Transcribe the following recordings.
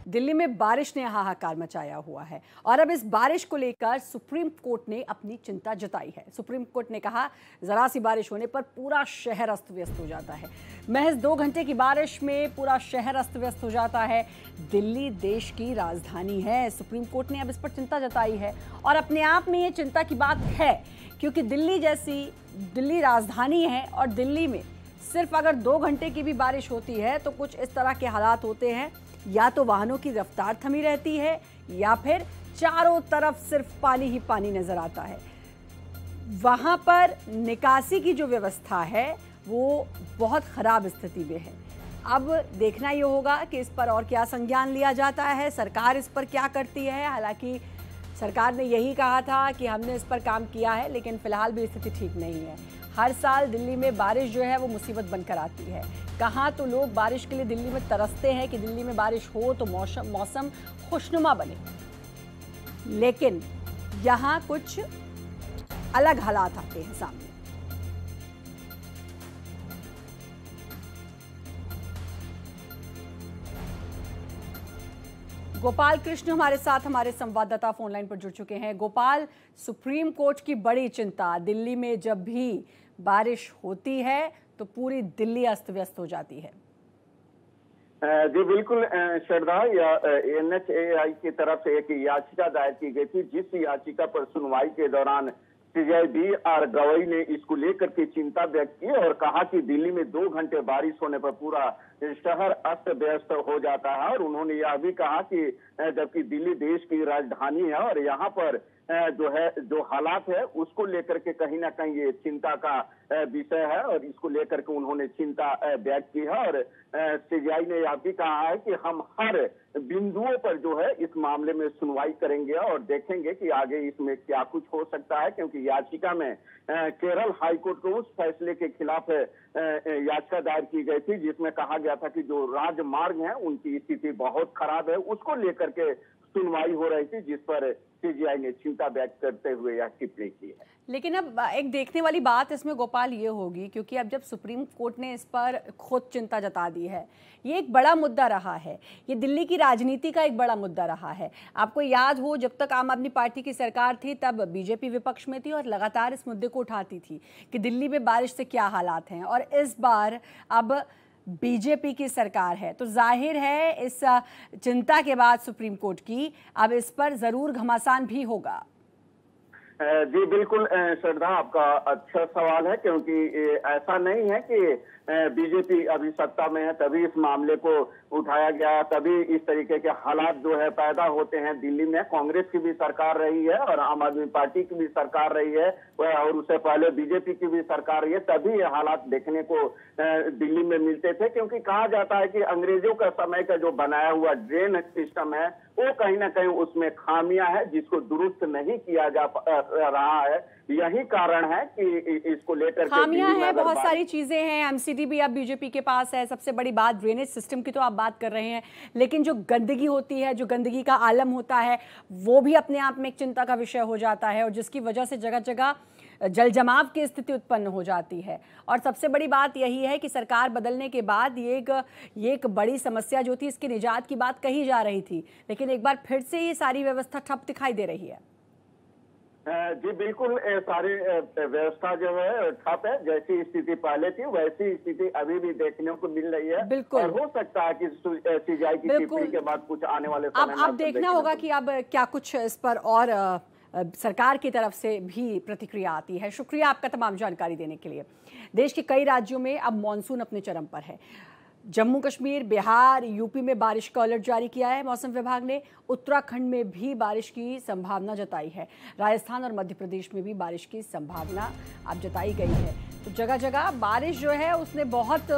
दिल्ली में बारिश ने हाहाकार मचाया हुआ है और अब इस बारिश को लेकर सुप्रीम कोर्ट ने अपनी चिंता जताई है। सुप्रीम कोर्ट ने कहा जरा सी बारिश होने पर पूरा शहर अस्त व्यस्त हो जाता है। महज 2 घंटे की बारिश में पूरा शहर अस्त व्यस्त हो जाता है। दिल्ली देश की राजधानी है। सुप्रीम कोर्ट ने अब इस पर चिंता जताई है और अपने आप में ये चिंता की बात है, क्योंकि दिल्ली राजधानी है और दिल्ली में सिर्फ अगर 2 घंटे की भी बारिश होती है तो कुछ इस तरह के हालात होते हैं, या तो वाहनों की रफ्तार थमी रहती है या फिर चारों तरफ सिर्फ पानी ही पानी नजर आता है। वहां पर निकासी की जो व्यवस्था है वो बहुत खराब स्थिति में है। अब देखना ये होगा कि इस पर और क्या संज्ञान लिया जाता है, सरकार इस पर क्या करती है। हालांकि सरकार ने यही कहा था कि हमने इस पर काम किया है, लेकिन फिलहाल भी स्थिति ठीक नहीं है। हर साल दिल्ली में बारिश जो है वो मुसीबत बनकर आती है। कहाँ तो लोग बारिश के लिए दिल्ली में तरसते हैं कि दिल्ली में बारिश हो तो मौसम खुशनुमा बने, लेकिन यहाँ कुछ अलग हालात आते हैं सामने। गोपाल कृष्ण हमारे साथ, हमारे संवाददाता फोन लाइन पर जुड़ चुके हैं। गोपाल, सुप्रीम कोर्ट की बड़ी चिंता, दिल्ली में जब भी बारिश होती है तो पूरी दिल्ली अस्त व्यस्त हो जाती है। जी बिल्कुल श्रद्धा, या NHAI की तरफ से एक याचिका दायर की गई थी, जिस याचिका पर सुनवाई के दौरान CJI BR गवई ने इसको लेकर के चिंता व्यक्त की और कहा कि दिल्ली में 2 घंटे बारिश होने पर पूरा शहर अस्त व्यस्त हो जाता है। और उन्होंने यह भी कहा कि जबकि दिल्ली देश की राजधानी है और यहाँ पर जो हालात है उसको लेकर के कहीं ना कहीं ये चिंता का विषय है और इसको लेकर के उन्होंने चिंता व्यक्त की है। और CJI ने यह भी कहा है कि हम हर बिंदुओं पर जो है इस मामले में सुनवाई करेंगे और देखेंगे कि आगे इसमें क्या कुछ हो सकता है, क्योंकि याचिका में केरल हाईकोर्ट को उस फैसले के खिलाफ याचिका दायर की गई थी जिसमें कहा गया था कि जो राजमार्ग हैं उनकी स्थिति बहुत खराब है, उसको लेकर के सुनवाई हो रही थी, जिस पर CJI ने चिंता व्यक्त करते हुए यह टिप्पणी की है। लेकिन अब एक देखने वाली बात इसमें गोपाल ये होगी, क्योंकि अब जब सुप्रीम कोर्ट ने इस पर खुद चिंता जता दी है, ये एक बड़ा मुद्दा रहा है, ये दिल्ली की राजनीति का एक बड़ा मुद्दा रहा है। आपको याद हो, जब तक आम आदमी पार्टी की सरकार थी तब बीजेपी विपक्ष में थी और लगातार इस मुद्दे को उठाती थी कि दिल्ली में बारिश से क्या हालात हैं। और इस बार अब बीजेपी की सरकार है तो जाहिर है इस चिंता के बाद सुप्रीम कोर्ट की अब इस पर जरूर घमासान भी होगा। जी बिल्कुल श्रद्धा, आपका अच्छा सवाल है, क्योंकि ऐसा नहीं है कि बीजेपी अभी सत्ता में है तभी इस मामले को उठाया गया, तभी इस तरीके के हालात जो है पैदा होते हैं। दिल्ली में कांग्रेस की भी सरकार रही है और आम आदमी पार्टी की भी सरकार रही है और उससे पहले बीजेपी की भी सरकार रही है, तभी ये हालात देखने को दिल्ली में मिलते थे। क्योंकि कहा जाता है कि अंग्रेजों का समय का जो बनाया हुआ ड्रेन सिस्टम है वो कहीं ना कहीं उसमें खामियां है जिसको दुरुस्त नहीं किया जा रहा है। यही कारण है कि इसको लेकर खामियां हैं, बहुत सारी चीजें हैं। MCD भी अब बीजेपी के पास है। सबसे बड़ी बात ड्रेनेज सिस्टम की तो आप बात कर रहे हैं, लेकिन जो गंदगी होती है, जो गंदगी का आलम होता है, वो भी अपने आप में एक चिंता का विषय हो जाता है और जिसकी वजह से जगह जगह जल जमाव की स्थिति उत्पन्न हो जाती है। और सबसे बड़ी बात यही है कि सरकार बदलने के बाद ये एक बड़ी समस्या जो थी, इसकी निजात की बात कही जा रही थी, लेकिन एक बार फिर से ये सारी व्यवस्था ठप दिखाई दे रही है। जी बिल्कुल, सारी व्यवस्था जो है ठप है। जैसी स्थिति पहले थी वैसी स्थिति अभी भी देखने को मिल रही है। बिल्कुल, और हो सकता है कि CJI की टिप्पणी के बाद कुछ आने वाले समय में अब देखना होगा कि अब क्या कुछ इस पर और सरकार की तरफ से भी प्रतिक्रिया आती है। शुक्रिया आपका तमाम जानकारी देने के लिए। देश के कई राज्यों में अब मॉनसून अपने चरम पर है। जम्मू कश्मीर, बिहार, यूपी में बारिश का अलर्ट जारी किया है मौसम विभाग ने। उत्तराखंड में भी बारिश की संभावना जताई है। राजस्थान और मध्य प्रदेश में भी बारिश की संभावना अब जताई गई है। तो जगह जगह बारिश जो है उसने बहुत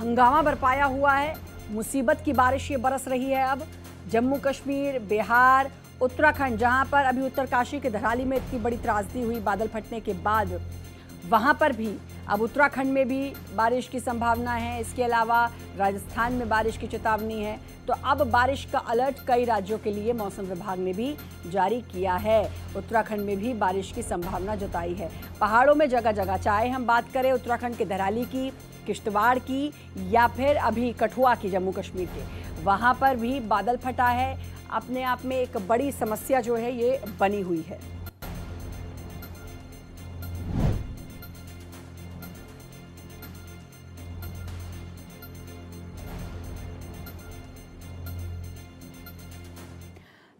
हंगामा बरपाया हुआ है। मुसीबत की बारिश ये बरस रही है अब जम्मू कश्मीर, बिहार, उत्तराखंड, जहां पर अभी उत्तरकाशी के धराली में इतनी बड़ी त्रासदी हुई बादल फटने के बाद, वहां पर भी अब उत्तराखंड में भी बारिश की संभावना है। इसके अलावा राजस्थान में बारिश की चेतावनी है। तो अब बारिश का अलर्ट कई राज्यों के लिए मौसम विभाग ने भी जारी किया है। उत्तराखंड में भी बारिश की संभावना जताई है। पहाड़ों में जगह जगह, चाहे हम बात करें उत्तराखंड के धराली की, किश्तवाड़ की या फिर अभी कठुआ की, जम्मू कश्मीर के, वहाँ पर भी बादल फटा है। अपने आप में एक बड़ी समस्या जो है ये बनी हुई है।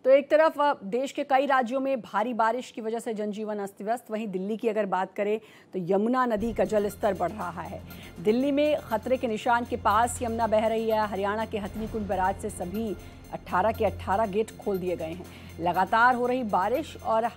तो एक तरफ देश के कई राज्यों में भारी बारिश की वजह से जनजीवन अस्त व्यस्त, वहीं दिल्ली की अगर बात करें तो यमुना नदी का जल स्तर बढ़ रहा है। दिल्ली में खतरे के निशान के पास यमुना बह रही है। हरियाणा के हथनीकुंड बैराज से सभी 18 के 18 गेट खोल दिए गए हैं। लगातार हो रही बारिश और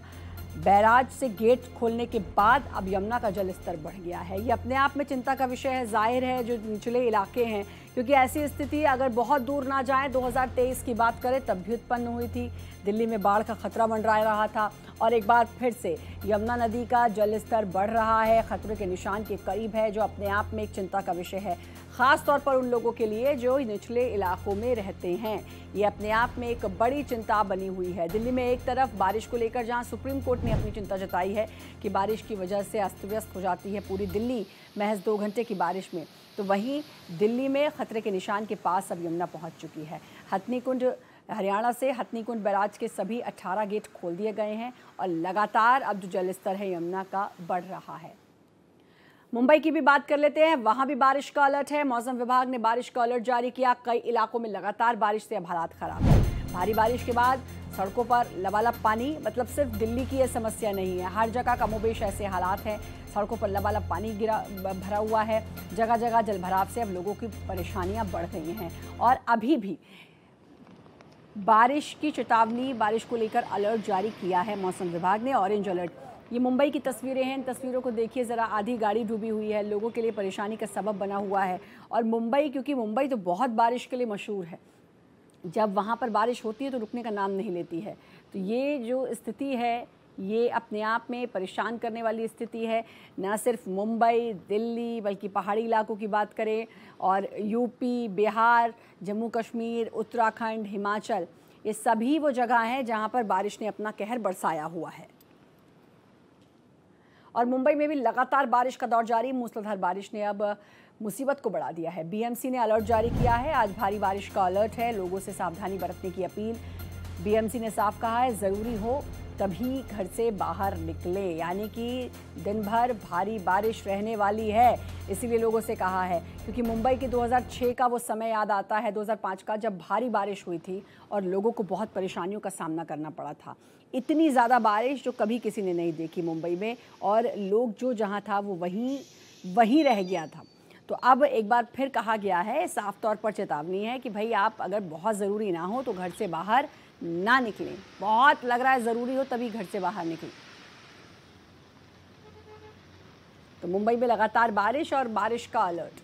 बैराज से गेट खोलने के बाद अब यमुना का जल स्तर बढ़ गया है। ये अपने आप में चिंता का विषय है। जाहिर है जो निचले इलाके हैं, क्योंकि ऐसी स्थिति अगर बहुत दूर ना जाए, 2023 की बात करें तब भी उत्पन्न हुई थी। दिल्ली में बाढ़ का खतरा मंडरा रहा था और एक बार फिर से यमुना नदी का जल स्तर बढ़ रहा है, खतरे के निशान के करीब है, जो अपने आप में एक चिंता का विषय है, खास तौर पर उन लोगों के लिए जो निचले इलाकों में रहते हैं। ये अपने आप में एक बड़ी चिंता बनी हुई है। दिल्ली में एक तरफ बारिश को लेकर जहां सुप्रीम कोर्ट ने अपनी चिंता जताई है कि बारिश की वजह से अस्त व्यस्त हो जाती है पूरी दिल्ली महज 2 घंटे की बारिश में, तो वहीं दिल्ली में खतरे के निशान के पास अब यमुना पहुंच चुकी है। हथनीकुंड हरियाणा से हथनीकुंड बैराज के सभी 18 गेट खोल दिए गए हैं और लगातार अब जो जलस्तर है यमुना का बढ़ रहा है। मुंबई की भी बात कर लेते हैं, वहां भी बारिश का अलर्ट है। मौसम विभाग ने बारिश का अलर्ट जारी किया। कई इलाकों में लगातार बारिश से अब हालात खराब है। भारी बारिश के बाद सड़कों पर लबालब पानी, मतलब सिर्फ दिल्ली की यह समस्या नहीं है, हर जगह कमोबेश ऐसे हालात हैं। सड़कों पर लबालब पानी भरा हुआ है। जगह जगह जलभराव से अब लोगों की परेशानियां बढ़ गई हैं और अभी भी बारिश की चेतावनी, बारिश को लेकर अलर्ट जारी किया है मौसम विभाग ने, ऑरेंज अलर्ट। ये मुंबई की तस्वीरें हैं, इन तस्वीरों को देखिए ज़रा। आधी गाड़ी डूबी हुई है, लोगों के लिए परेशानी का सबब बना हुआ है। और मुंबई, क्योंकि मुंबई तो बहुत बारिश के लिए मशहूर है, जब वहाँ पर बारिश होती है तो रुकने का नाम नहीं लेती है। तो ये जो स्थिति है ये अपने आप में परेशान करने वाली स्थिति है। न सिर्फ मुंबई, दिल्ली, बल्कि पहाड़ी इलाकों की बात करें और यूपी, बिहार, जम्मू कश्मीर, उत्तराखंड, हिमाचल, ये सभी वो जगह हैं जहां पर बारिश ने अपना कहर बरसाया हुआ है। और मुंबई में भी लगातार बारिश का दौर जारी। मूसलाधार बारिश ने अब मुसीबत को बढ़ा दिया है। बीएमसी ने अलर्ट जारी किया है। आज भारी बारिश का अलर्ट है, लोगों से सावधानी बरतने की अपील। बीएमसी ने साफ कहा है, ज़रूरी हो तभी घर से बाहर निकले, यानी कि दिन भर भारी बारिश रहने वाली है, इसीलिए लोगों से कहा है। क्योंकि मुंबई के 2006 का वो समय याद आता है, 2005 का, जब भारी बारिश हुई थी और लोगों को बहुत परेशानियों का सामना करना पड़ा था। इतनी ज़्यादा बारिश जो कभी किसी ने नहीं देखी मुंबई में, और लोग जो जहाँ था वो वहीं रह गया था। तो अब एक बार फिर कहा गया है, साफ तौर पर चेतावनी है कि भाई आप अगर बहुत ज़रूरी ना हो तो घर से बाहर ना निकलें। बहुत लग रहा है ज़रूरी हो तभी घर से बाहर निकलें। तो मुंबई में लगातार बारिश और बारिश का अलर्ट।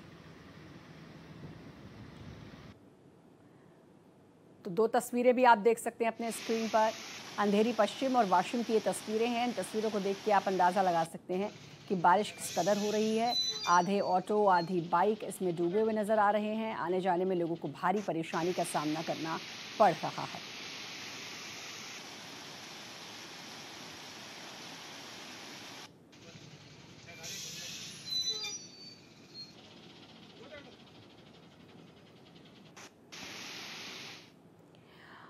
तो 2 तस्वीरें भी आप देख सकते हैं अपने स्क्रीन पर। अंधेरी पश्चिम और वाशिम की ये तस्वीरें हैं। इन तस्वीरों को देख के आप अंदाज़ा लगा सकते हैं कि बारिश किस कदर हो रही है। आधे ऑटो, आधी बाइक इसमें डूबे हुए नज़र आ रहे हैं। आने जाने में लोगों को भारी परेशानी का सामना करना पड़ रहा है।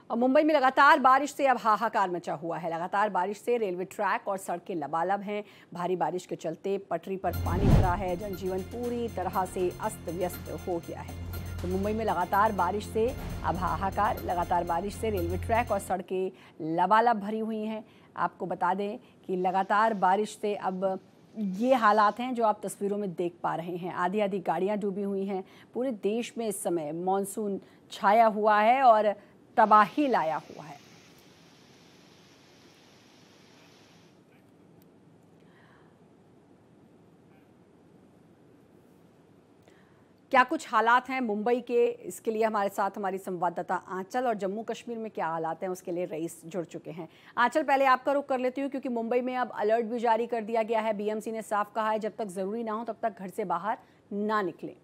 और मुंबई में लगातार बारिश से अब हाहाकार मचा हुआ है। लगातार बारिश से रेलवे ट्रैक और सड़कें लबालब हैं। भारी बारिश के चलते पटरी पर पानी भरा है। जनजीवन पूरी तरह से अस्त व्यस्त हो गया है। तो मुंबई में लगातार बारिश से अब हाहाकार, लगातार बारिश से रेलवे ट्रैक और सड़कें लबालब भरी हुई हैं। आपको बता दें कि लगातार बारिश से अब ये हालात हैं जो आप तस्वीरों में देख पा रहे हैं। आधी आधी गाड़ियाँ डूबी हुई हैं। पूरे देश में इस समय मानसून छाया हुआ है और तबाही लाया हुआ है। क्या कुछ हालात हैं मुंबई के, इसके लिए हमारे साथ हमारी संवाददाता आंचल, और जम्मू कश्मीर में क्या हालात हैं उसके लिए रईस जुड़ चुके हैं। आंचल, पहले आपका रुख कर लेती हूँ, क्योंकि मुंबई में अब अलर्ट भी जारी कर दिया गया है। बीएमसी ने साफ कहा है, जब तक ज़रूरी ना हो तब तक घर से बाहर ना निकलें।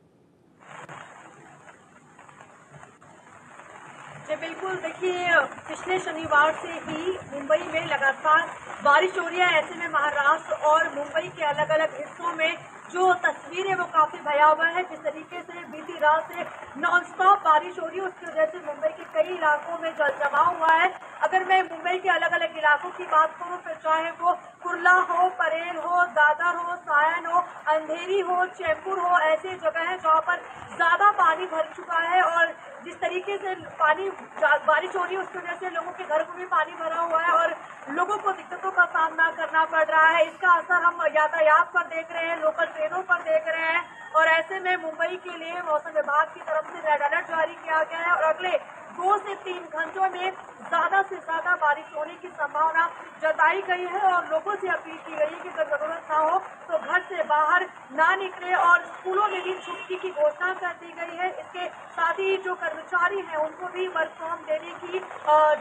जी बिल्कुल, देखिए पिछले शनिवार से ही मुंबई में लगातार बारिश हो रही है। ऐसे में महाराष्ट्र और मुंबई के अलग अलग हिस्सों में जो तस्वीर है वो काफी भयावह है। जिस तरीके से बीती रात से नॉनस्टॉप बारिश हो रही है, उसकी वजह से मुंबई के कई इलाकों में जल जमाव हुआ है। अगर मैं मुंबई के अलग अलग इलाकों की बात करूं, फिर चाहे वो कुर्ला हो, परेल हो, दादर हो, सायन हो, अंधेरी हो, चैनपुर हो, ऐसी जगह है जहाँ पर ज्यादा पानी भर चुका है। और जिस तरीके से बारिश हो रही है, उसकी वजह से लोगों के घर में भी पानी भरा हुआ है और लोगों को दिक्कतों का सामना करना पड़ रहा है। इसका असर हम यातायात पर देख रहे हैं, लोकल ट्रेनों पर देख रहे हैं। और ऐसे में मुंबई के लिए मौसम विभाग की तरफ से रेड अलर्ट जारी किया गया है और अगले 2 से 3 घंटों में ज्यादा से ज्यादा बारिश होने की संभावना जताई गई है। और लोगों से अपील की गई है कि अगर जरूरत ना हो तो घर से बाहर ना निकले। और स्कूलों में भी छुट्टी की घोषणा कर दी गई है। इसके साथ ही जो कर्मचारी हैं उनको भी वर्क फ्रॉम देने की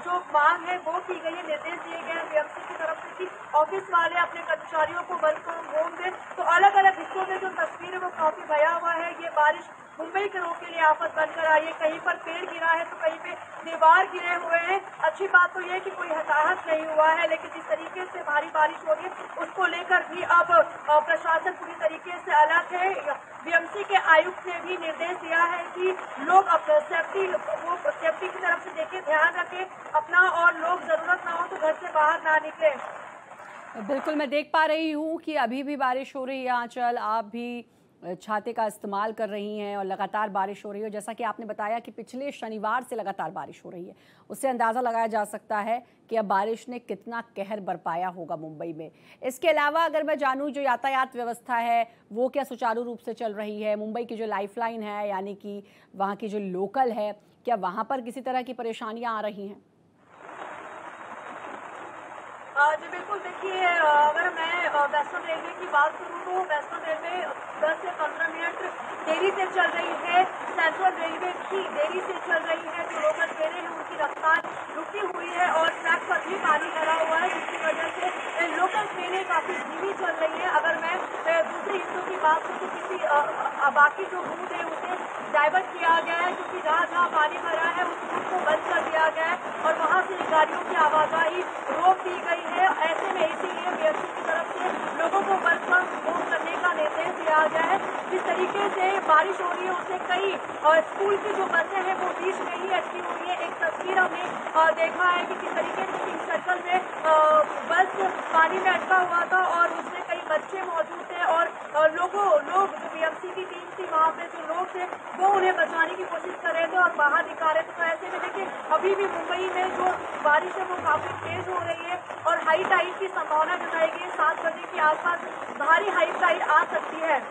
जो मांग है वो की गई है। निर्देश दिए गए हैं बीएमसी की तरफ से कि ऑफिस वाले अपने कर्मचारियों को वर्क फ्रॉम होम दें। तो अलग अलग हिस्सों में जो तस्वीर है वो काफी भयावह है। ये बारिश मुंबई के लोगों के लिए आफत बनकर आई है। कहीं पर पेड़ गिरा है तो कहीं पे दीवार गिरे हुए हैं। अच्छी बात तो यह है कि कोई हताहत नहीं हुआ है, लेकिन जिस तरीके से भारी बारिश हो रही है उसको लेकर भी अब प्रशासन पूरी तरीके से अलर्ट है। बीएमसी के आयुक्त ने भी निर्देश दिया है कि लोग अपना सेफ्टी की तरफ से देखिए, ध्यान रखें अपना, और लोग जरूरत ना हो तो घर से बाहर ना निकले। बिल्कुल, मैं देख पा रही हूँ कि अभी भी बारिश हो रही है आंचल, आप भी छाते का इस्तेमाल कर रही हैं और लगातार बारिश हो रही है। जैसा कि आपने बताया कि पिछले शनिवार से लगातार बारिश हो रही है, उससे अंदाज़ा लगाया जा सकता है कि अब बारिश ने कितना कहर बरपाया होगा मुंबई में। इसके अलावा अगर मैं जानूं, जो यातायात व्यवस्था है वो क्या सुचारू रूप से चल रही है? मुंबई की जो लाइफलाइन है, यानी कि वहाँ की जो लोकल है, क्या वहाँ पर किसी तरह की परेशानियाँ आ रही हैं? जी बिल्कुल, देखिए अगर मैं वेस्टर्न रेलवे की बात करूँ तो वेस्टर्न रेलवे 10 से 15 मिनट देरी से चल रही है। सेंट्रल रेलवे भी देरी से चल रही है। जो लोकल ट्रेनें हैं उनकी रफ्तार रुकी हुई है और ट्रैक पर भी पानी भरा हुआ है, जिसकी वजह से लोकल ट्रेनें काफी धीमी चल रही है। अगर मैं दूसरे हिस्सों की बात करूँ तो किसी बाकी जो रूट है उसे डाइवर्ट किया गया है, क्योंकि जहाँ जहाँ पानी भरा है उस रूट को बंद कर दिया गया है और वहाँ से गाड़ियों की आवाजाही रोक दी गई है। ऐसे में इसीलिए बीएमसी की तरफ से लोगों को वर्क फ्रॉम होम करने का निर्देश दिया गया है। जिस तरीके से बारिश हो रही है उससे कई स्कूल की जो बसें हैं वो बीच में ही अटकी हुई है। एक तस्वीर हमने देखा है कि किस तरीके से किंग सर्कल में बस पानी में अटका हुआ था और उसमें कई बच्चे मौजूद थे और लोग जो बीएमसी की टीम थी, वहाँ पे जो लोग थे वो उन्हें बचाने की कोशिश कर रहे थे और बाहर निकाल रहे थे। तो ऐसे में देखिए अभी भी मुंबई में जो बारिश है वो काफी तेज हो रही है और हाई टाइड की संभावना जताई गई है। 7 बजे के आसपास भारी हाई टाइड आ सकती है।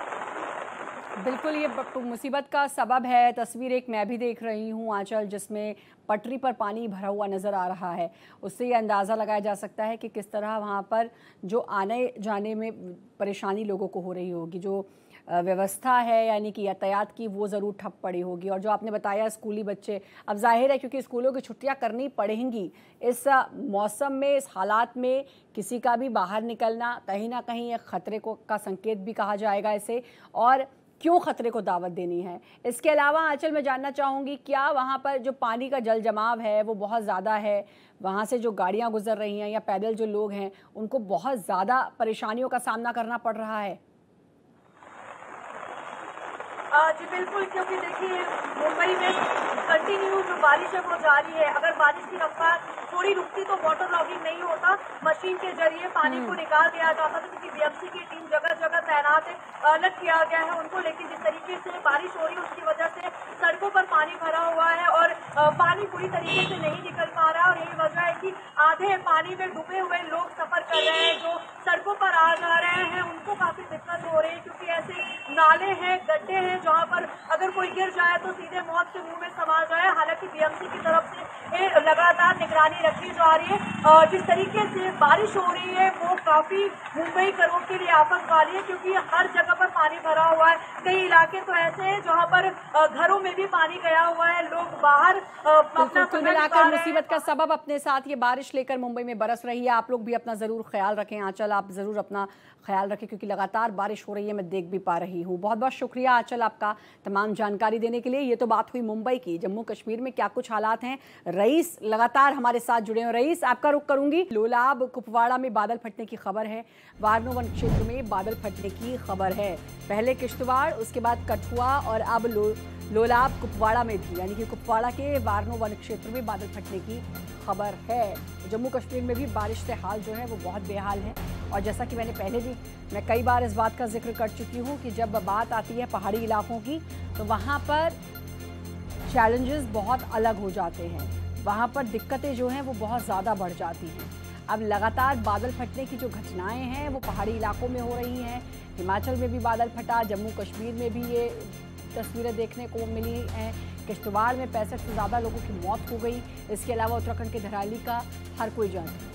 बिल्कुल, ये मुसीबत का सबब है। तस्वीर एक मैं भी देख रही हूँ आंचल, जिसमें पटरी पर पानी भरा हुआ नज़र आ रहा है। उससे ये अंदाज़ा लगाया जा सकता है कि किस तरह वहाँ पर जो आने जाने में परेशानी लोगों को हो रही होगी। जो व्यवस्था है यानी कि यातायात की, वो ज़रूर ठप पड़ी होगी। और जो आपने बताया स्कूली बच्चे, अब जाहिर है क्योंकि स्कूलों की छुट्टियां करनी पड़ेंगी इस मौसम में, इस हालात में किसी का भी बाहर निकलना कहीं ना कहीं एक ख़तरे का संकेत भी कहा जाएगा इसे। और क्यों खतरे को दावत देनी है? इसके अलावा आंचल मैं जानना चाहूँगी, क्या वहाँ पर जो पानी का जल जमाव है वो बहुत ज़्यादा है? वहाँ से जो गाड़ियाँ गुजर रही हैं या पैदल जो लोग हैं उनको बहुत ज़्यादा परेशानियों का सामना करना पड़ रहा है? जी बिल्कुल, क्योंकि देखिए मुंबई में कंटिन्यू जो बारिश है वो जारी है। अगर बारिश की रफ्तार थोड़ी रुकती तो वाटर लॉगिंग नहीं होता, मशीन के जरिए पानी को निकाल दिया जाता था, क्योंकि बीएमसी की टीम जगह जगह तैनात है, अलर्ट किया गया है उनको। लेकिन जिस तरीके से बारिश हो रही है उसकी वजह से सड़कों पर पानी भरा हुआ है और पानी पूरी तरीके से नहीं निकल पा रहा है और यही वजह है कि आधे पानी में डूबे हुए लोग सफर कर रहे हैं। जो सड़कों पर आ जा रहे हैं उनको काफी दिक्कत हो रही है, क्योंकि ऐसे नाले हैं, गड्ढे हैं जहाँ पर अगर कोई गिर जाए तो सीधे मौत के मुंह में समा जाए। हालांकि बीएमसी की तरफ से लगातार निगरानी रखी जा रही है। जिस तरीके से बारिश हो रही है वो काफी मुंबई करों के लिए आफत वाली है, क्योंकि हर जगह पर पानी भरा हुआ है। कई इलाके तो ऐसे हैं जहाँ पर घरों में भी पानी गया हुआ है, लोग बाहर अपना कुल मिलाकर मुसीबत का सबब अपने साथ ये बारिश लेकर मुंबई में बरस रही है। आप लोग भी अपना जरूर ख्याल रखें आंचल, आप जरूर अपना ख्याल रखें, क्योंकि लगातार बारिश हो रही है, मैं देख भी पा रही हूँ। बहुत बहुत शुक्रिया आंचल आपका तमाम जानकारी देने के लिए। ये तो बात हुई मुंबई की। जम्मू कश्मीर में क्या कुछ हालात हैं, रईस लगातार हमारे साथ जुड़े हैं। रईस, आपका रुख करूंगी। लोलाब कुपवाड़ा में बादल फटने की खबर है, वारनो वन क्षेत्र में बादल फटने की खबर है। पहले किश्तवाड़, उसके बाद कठुआ और अब लोलाब कुपवाड़ा में भी, यानी कि कुपवाड़ा के वारनो वन क्षेत्र में बादल फटने की खबर है। जम्मू कश्मीर में भी बारिश से हाल जो है वो बहुत बेहाल है। और जैसा कि मैंने पहले भी मैं कई बार इस बात का जिक्र कर चुकी हूँ कि जब बात आती है पहाड़ी इलाकों की तो वहाँ पर चैलेंजेस बहुत अलग हो जाते हैं, वहाँ पर दिक्कतें जो हैं वो बहुत ज़्यादा बढ़ जाती हैं। अब लगातार बादल फटने की जो घटनाएं हैं वो पहाड़ी इलाकों में हो रही हैं। हिमाचल में भी बादल फटा, जम्मू कश्मीर में भी ये तस्वीरें देखने को मिली हैं। किश्तवाड़ में 65 से ज़्यादा लोगों की मौत हो गई। इसके अलावा उत्तराखंड के धराली का हर कोई जानता है।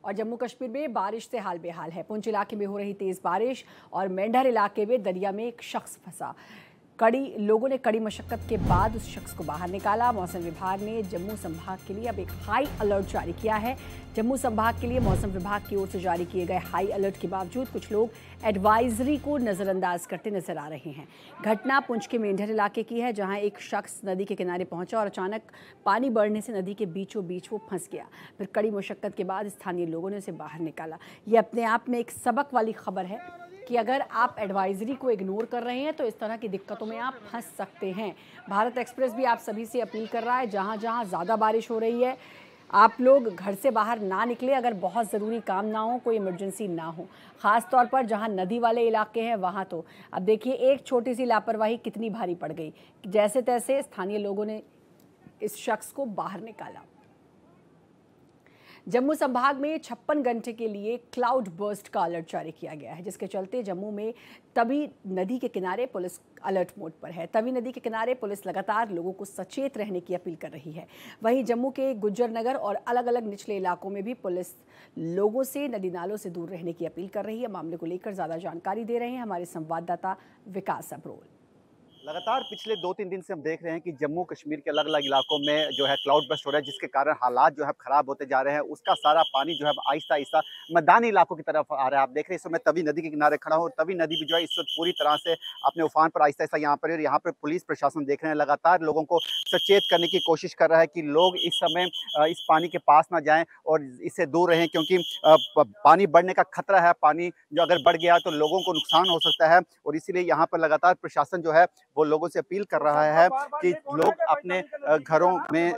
और जम्मू कश्मीर में बारिश से हाल बेहाल है। पुंछ इलाके में हो रही तेज़ बारिश और मेंढर इलाके में दरिया में एक शख्स फंसा। लोगों ने कड़ी मशक्कत के बाद उस शख्स को बाहर निकाला। मौसम विभाग ने जम्मू संभाग के लिए अब एक हाई अलर्ट जारी किया है। जम्मू संभाग के लिए मौसम विभाग की ओर से जारी किए गए हाई अलर्ट के बावजूद कुछ लोग एडवाइजरी को नज़रअंदाज करते नजर आ रहे हैं। घटना पुंछ के मेंढर इलाके की है, जहां एक शख्स नदी के किनारे पहुंचा और अचानक पानी बढ़ने से नदी के बीचों बीच वो फंस गया। फिर कड़ी मशक्कत के बाद स्थानीय लोगों ने उसे बाहर निकाला। ये अपने आप में एक सबक वाली खबर है कि अगर आप एडवाइजरी को इग्नोर कर रहे हैं तो इस तरह की दिक्कतों में आप फंस सकते हैं। भारत एक्सप्रेस भी आप सभी से अपील कर रहा है, जहां जहां ज़्यादा बारिश हो रही है आप लोग घर से बाहर ना निकले, अगर बहुत ज़रूरी काम ना हो, कोई इमरजेंसी ना हो। ख़ास तौर पर जहां नदी वाले इलाके हैं वहां तो अब देखिए एक छोटी सी लापरवाही कितनी भारी पड़ गई। जैसे तैसे स्थानीय लोगों ने इस शख्स को बाहर निकाला। जम्मू संभाग में 56 घंटे के लिए क्लाउड बर्स्ट का अलर्ट जारी किया गया है, जिसके चलते जम्मू में तवी नदी के किनारे पुलिस अलर्ट मोड पर है। तवी नदी के किनारे पुलिस लगातार लोगों को सचेत रहने की अपील कर रही है। वहीं जम्मू के गुज्जर नगर और अलग अलग निचले इलाकों में भी पुलिस लोगों से नदी नालों से दूर रहने की अपील कर रही है। मामले को लेकर ज़्यादा जानकारी दे रहे हैं हमारे संवाददाता विकास अब्रोल। लगातार पिछले 2-3 दिन से हम देख रहे हैं कि जम्मू कश्मीर के अलग अलग इलाकों में जो है क्लाउड बर्स्ट हो रहा है, जिसके कारण हालात जो है खराब होते जा रहे हैं। उसका सारा पानी जो है आहिस्ता आहिस्ता मैदानी इलाकों की तरफ आ रहा है। आप देख रहे हैं इस समय तवी नदी के किनारे खड़ा हूँ और तवी नदी भी जो है इस वक्त पूरी तरह से अपने उफान पर आहिस्ता आहिस्ता यहाँ पर है। यहाँ पर पुलिस प्रशासन देख रहे हैं, लगातार लोगों को सचेत करने की कोशिश कर रहा है कि लोग इस समय इस पानी के पास ना जाएं और इससे दूर रहें, क्योंकि पानी बढ़ने का खतरा है। पानी जो अगर बढ़ गया तो लोगों को नुकसान हो सकता है और इसीलिए यहाँ पर लगातार प्रशासन जो है वो लोगों से अपील कर रहा है कि लोग अपने घरों में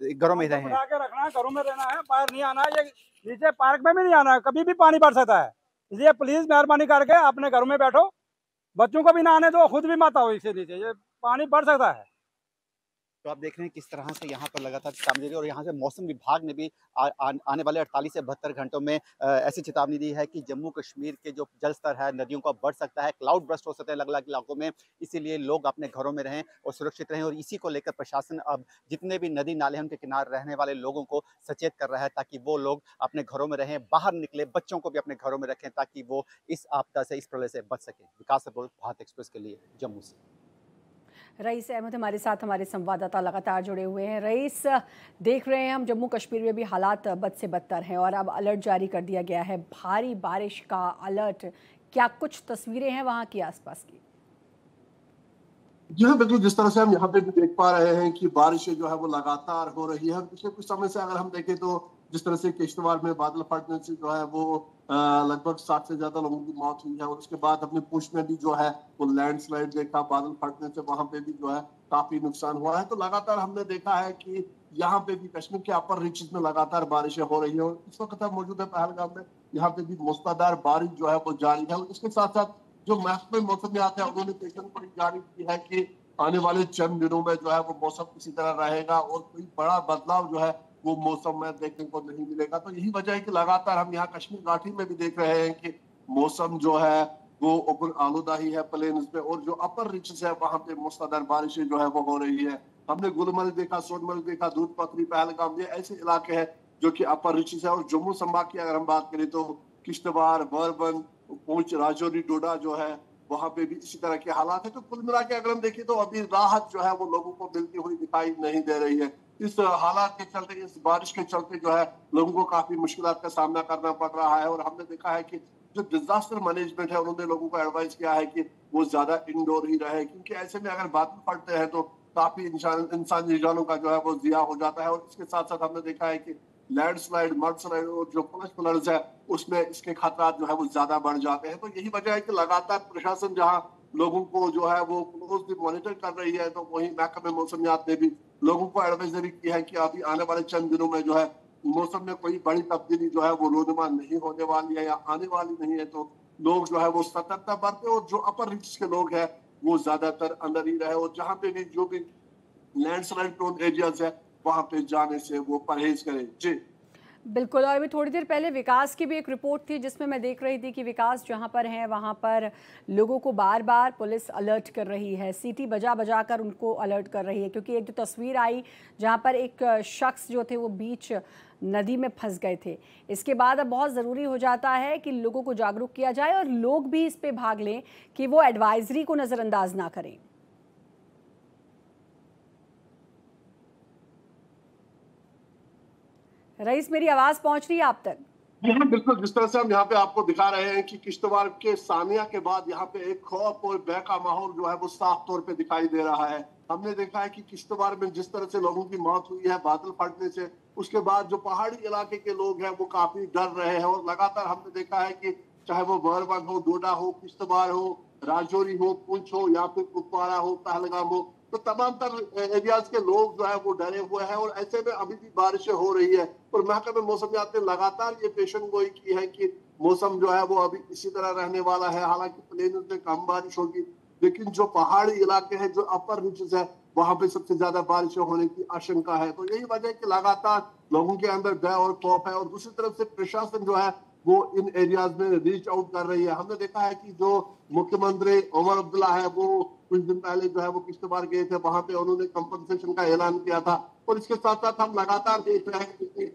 रहें। घरों में रहना है, बाहर नहीं आना है। ये नीचे पार्क में भी नहीं आना है, कभी भी पानी बढ़ सकता है। इसलिए प्लीज मेहरबानी करके अपने घरों में बैठो, बच्चों को भी ना आने दो, खुद भी मत आओ इससे नीचे, ये पानी बढ़ सकता है। तो आप देख रहे हैं किस तरह से यहाँ पर लगातार चेतावनी दे रही है और यहाँ से मौसम विभाग ने भी आने वाले 48 से 72 घंटों में ऐसी चेतावनी दी है कि जम्मू कश्मीर के जो जल स्तर है नदियों का बढ़ सकता है, क्लाउड बर्स्ट हो सकता है अलग अलग इलाकों में। इसीलिए लोग अपने घरों में रहें और सुरक्षित रहें और इसी को लेकर प्रशासन अब जितने भी नदी नाले हैं उनके किनारे रहने वाले लोगों को सचेत कर रहा है ताकि वो लोग अपने घरों में रहें, बाहर निकले, बच्चों को भी अपने घरों में रखें ताकि वो इस आपदा से, इस प्रलय से बच सकें। विकास अब्रोल, भारत एक्सप्रेस के लिए जम्मू से। रईस अहमद हमारे साथ, हमारे संवाददाता लगातार जुड़े हुए हैं। रईस, देख रहे हैं हम जम्मू कश्मीर में भी हालात बद से बदतर हैं और अब अलर्ट जारी कर दिया गया है, भारी बारिश का अलर्ट। क्या कुछ तस्वीरें हैं वहां की आसपास की? जी हाँ, बिल्कुल। जिस तरह से हम यहाँ पे भी देख पा रहे हैं कि बारिशें जो है वो लगातार हो रही है। पिछले कुछ समय से अगर हम देखें तो जिस तरह से किश्तवाड़ में बादल फटने से जो है वो लगभग 60 से ज्यादा लोगों की मौत हुई है और उसके बाद अपने पुंछ में भी जो है वो लैंडस्लाइड देखा, बादल फटने से वहां पे भी जो है काफी नुकसान हुआ है। तो लगातार हमने देखा है कि यहाँ पे भी कश्मीर के अपर रीचेस में लगातार बारिशें हो रही है और इस वक्त हम मौजूद है पहलगाम में। यहाँ पे भी मूसलाधार बारिश जो है वो जारी है और इसके साथ साथ जो महकमे मौसम में आते हैं उन्होंने पेशन पर जारी की है कि आने वाले चंद दिनों में जो है वो मौसम इसी तरह रहेगा और कोई बड़ा बदलाव जो है वो मौसम में देखने को नहीं मिलेगा। तो यही वजह है कि लगातार हम यहाँ कश्मीर घाटी में भी देख रहे हैं कि मौसम जो है वो ऊपर आलूदा ही है प्लेन्स पे और जो अपर रीचेस है वहां पे मूसलाधार बारिशें जो है वो हो रही है। हमने गुलमर्ग देखा, सोनमर्ग देखा, दूध पथरी, पहलगाम, ये ऐसे इलाके हैं जो कि अपर रीचेस है। और जम्मू संभाग की अगर हम बात करें तो किश्तवाड़, बरबन, पुंछ, राजौरी, डोडा जो है वहां पे भी इसी तरह के हालात है। तो कुल मिला के अगर हम देखें तो अभी राहत जो है वो लोगों को मिलती हुई दिखाई नहीं दे रही है। इस हालात के चलते, इस बारिश के चलते जो है लोगों को काफी मुश्किलात का सामना करना पड़ रहा है। और हमने देखा है कि जो डिजास्टर मैनेजमेंट है उन्होंने लोगों को एडवाइस किया है कि वो ज्यादा इंडोर ही रहे, क्योंकि ऐसे में अगर बादल फटते हैं तो काफी इंसानी जानों का जो है वो जिया हो जाता है। और इसके साथ साथ हमने देखा है कि लैंडस्लाइड, मडस्लाइड और जो फ्लैश फ्लड्स है उसमें इसके खतरा जो है वो ज्यादा बढ़ जाते हैं। तो यही वजह है कि लगातार प्रशासन जहां लोगों को जो है वो क्लोजली मॉनिटर कर रही है, तो वहीं महकमे मौसमियात ने भी लोगों को एडवाइजरी की है कि अभी आने वाले चंद दिनों में जो है मौसम में कोई बड़ी तब्दीली जो है वो रोनुमा नहीं होने वाली है या आने वाली नहीं है। तो लोग जो है वो सतर्कता बरते और जो अपर रीच के लोग हैं वो ज्यादातर अंदर ही रहे, और जहाँ पे भी जो भी लैंडस्लाइड प्रोन एरियाज है वहां पे जाने से वो परहेज करें। जी बिल्कुल। और अभी थोड़ी देर पहले विकास की भी एक रिपोर्ट थी जिसमें मैं देख रही थी कि विकास जहां पर हैं वहां पर लोगों को बार बार पुलिस अलर्ट कर रही है, सीटी बजा बजा कर उनको अलर्ट कर रही है, क्योंकि एक जो तस्वीर आई जहां पर एक शख्स जो थे वो बीच नदी में फंस गए थे। इसके बाद अब बहुत ज़रूरी हो जाता है कि लोगों को जागरूक किया जाए और लोग भी इस पे भाग लें कि वो एडवाइजरी को नज़रअंदाज ना करें। रईस, मेरी आवाज पहुंच रही है आप तक? हाँ बिल्कुल, जिस तरह से हम यहाँ पे आपको दिखा रहे हैं कि किश्तवाड़ के सानिया के बाद यहाँ पे एक खौफ और भय का माहौल जो है वो साफ तौर पे दिखाई दे रहा है। हमने देखा है कि किश्तवाड़ में जिस तरह से लोगों की मौत हुई है बादल फटने से, उसके बाद जो पहाड़ी इलाके के लोग हैं वो काफी डर रहे हैं। और लगातार हमने देखा है कि चाहे वो बहरवन हो, डोडा हो, किश्तवाड़ हो, राजौरी हो, पुंछ हो या फिर कुपवाड़ा हो, पहलगाम हो, तो तमाम तर एरियाज के लोग जो है वो डरे हुए हैं। और ऐसे में अभी भी बारिशें हो रही है और महकमे मौसमियात ने लगातार ये पेशन गोई की है कि मौसम जो है वो अभी इसी तरह रहने वाला है। हालांकि प्लेन्स में कम बारिश होगी, लेकिन जो पहाड़ी इलाके हैं, जो अपर रीचेस है, वहां पे सबसे ज्यादा बारिशें होने की आशंका है। तो यही वजह है कि लगातार लोगों के अंदर भय और खौफ है। और दूसरी तरफ से प्रशासन जो है वो इन एरियाज में रीच आउट कर रही है। हमने देखा है कि जो मुख्यमंत्री उमर अब्दुल्ला है वो कुछ दिन पहले जो है वो किश्तवाड़ गए थे, वहां पे उन्होंने कंपनसेशन का ऐलान किया था। और इसके साथ साथ हम लगातार देख रहे हैं कि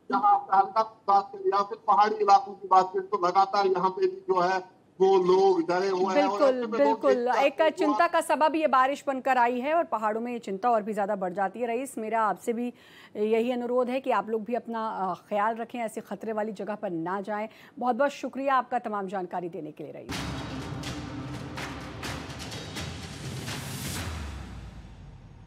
जहाँ हल्का बात करें या फिर पहाड़ी इलाकों की बात करें तो लगातार यहाँ पे भी जो है वो लोग डरे हुए हैं। बिल्कुल बिल्कुल, एक चिंता का सबब ये बारिश बनकर आई है और पहाड़ों में ये चिंता और भी ज़्यादा बढ़ जाती है। रईस, मेरा आपसे भी यही अनुरोध है कि आप लोग भी अपना ख्याल रखें, ऐसे खतरे वाली जगह पर ना जाएं। बहुत बहुत शुक्रिया आपका तमाम जानकारी देने के लिए रईस।